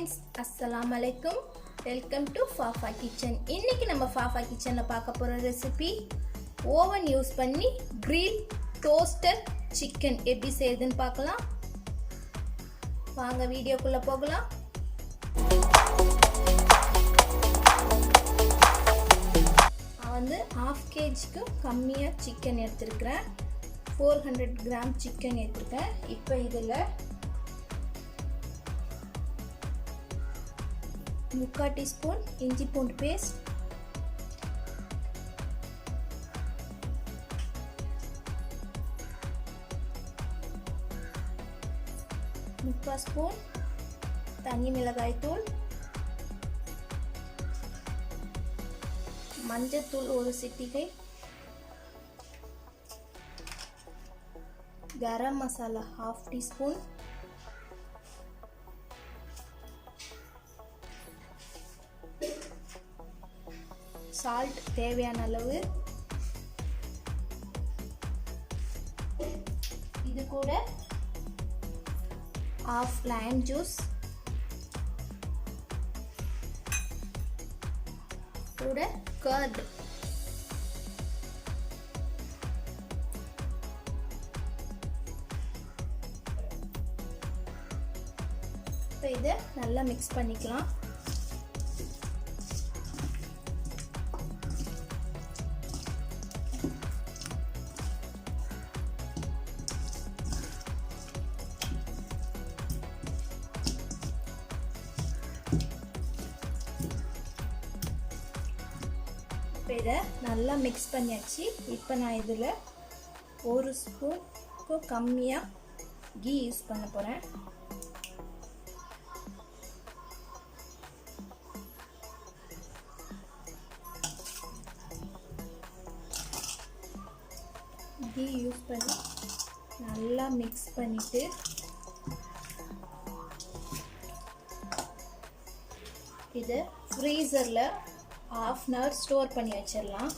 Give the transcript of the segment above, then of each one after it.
friends, assalamu alaikum. Welcome to Fafa Kitchen. இன்னைக்கு நம்ம Fafa Kitchenல பார்க்க போற ரெசிபி ஓவன் யூஸ் பண்ணி Gril Toasted chicken எப்படி செய்யுதுன்னு பார்க்கலாம். வாங்க வீடியோக்குள்ள போகலாம். நான் வந்து 1/2 kgக்கு கம்மியா chicken எடுத்துர்க்கேன். 400 gram chicken எடுத்துர்க்கேன். இப்போ இதல 1/4 teaspoon இஞ்சி பூண்டு பேஸ்ட், 1/4 ஸ்பூன் தனி மிளகாய் தூள், மஞ்சள் தூள் 1 சிட்டிகை, கரம் மசாலா 1/2 teaspoon, salt தேவையான அளவு. இது கூட 1/2 lime juice, கூட curd, இப்போ இதை நல்லா மிக்ஸ் பண்ணிக்கலாம். இதை நல்லா மிக்ஸ் பண்ணியாச்சு. இப்போ நான் இதில் 1 ஸ்பூனுக்கு கம்மியாக கீ யூஸ் பண்ண போகிறேன். கீ யூஸ் பண்ணி நல்லா மிக்ஸ் பண்ணிவிட்டு இதை ஃப்ரீசரில் 1/2 hour ஸ்டோர் பண்ணி வச்சிடலாம்.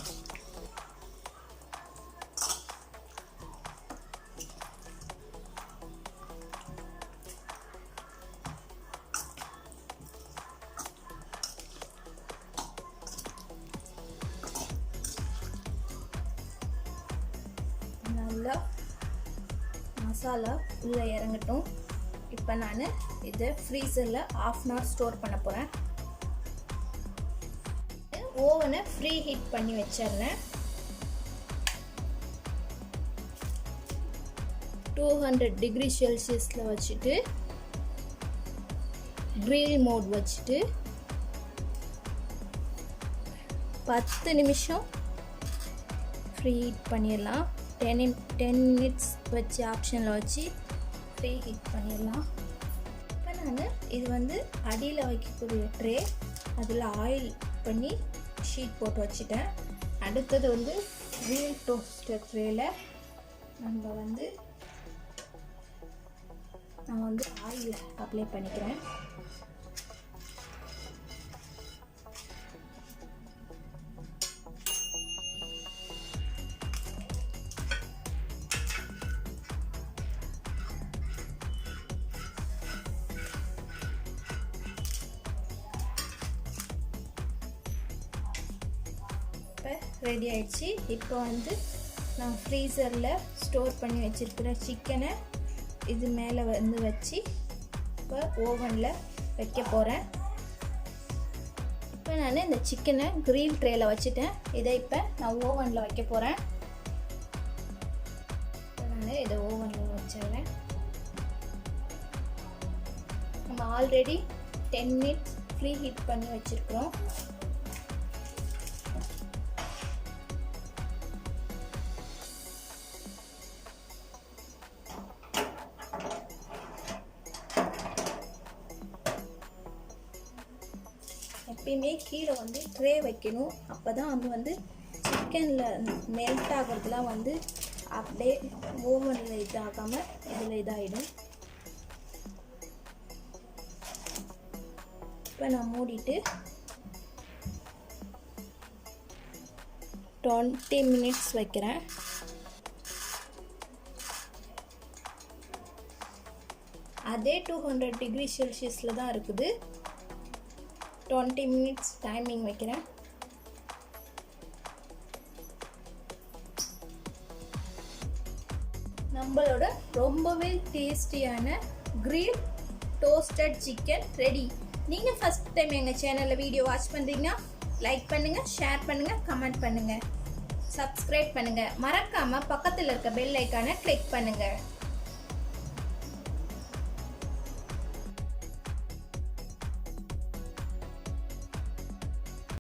நல்லா மசாலா உள்ள இறங்கட்டும். இப்போ நான் இதை ஃப்ரீசரில் 1/2 hour ஸ்டோர் பண்ண போகிறேன். ஓவனை ஃப்ரீ ஹீட் பண்ணி வச்சிடுறேன். 200 டிகிரி செல்சியஸில் வச்சுட்டு grill மோட் வச்சுட்டு 10 நிமிஷம் ஃப்ரீ ஹீட் பண்ணிடலாம். 10 minutes வச்சு ஆப்ஷனில் வச்சு ஃப்ரீ ஹீட் பண்ணிடலாம். இப்போ நான் இது வந்து அடியில் வைக்கக்கூடிய ட்ரே, அதில் ஆயில் பண்ணி ஷீட் போட்டு வச்சுட்டேன். அடுத்தது வந்து Gril Toasted ட்ரேல நான் வந்து ஆயில் அப்ளை பண்ணிக்கிறேன். ரெடி ஆயிடுச்சு. இப்போ வந்து நான் ஃப்ரீசரில் ஸ்டோர் பண்ணி வச்சுருக்கிற சிக்கனை இது மேலே வந்து வச்சு இப்போ ஓவனில் வைக்க போகிறேன். இப்போ நான் இந்த சிக்கனை கிரில் ட்ரேயில் வச்சுட்டேன். இதை இப்போ நான் ஓவனில் வைக்க போகிறேன். இப்போ நான் இதை ஓவனில் வச்சிடுறேன். நம்ம ஆல்ரெடி 10 minutes ப்ரீ ஹீட் பண்ணி வச்சுருக்கிறோம். எப்பயுமே கீழே வந்து ட்ரே வைக்கணும். அப்போ தான் அது வந்து சிக்கனில் மெல்ட் ஆகிறதுலாம் வந்து அப்படியே ஓவனில் இதாகாமல் இதில் இதாகிடும். இப்போ நான் மூடிட்டு 20 minutes வைக்கிறேன். அதே 200 டிகிரி செல்சியஸில் தான் இருக்குது. 20 மினிட்ஸ் டைமிங் வைக்கிறேன். நம்மளோட ரொம்பவே டேஸ்டியான கிரில் டோஸ்டட் சிக்கன் ரெடி. நீங்கள் ஃபர்ஸ்ட் டைம் எங்கள் சேனலில் வீடியோ வாட்ச் பண்ணுறீங்கன்னா லைக் பண்ணுங்கள், ஷேர் பண்ணுங்கள், கமெண்ட் பண்ணுங்கள், சப்ஸ்கிரைப் பண்ணுங்கள். மறக்காமல் பக்கத்தில் இருக்க பெல் ஐக்கானை கிளிக் பண்ணுங்கள்.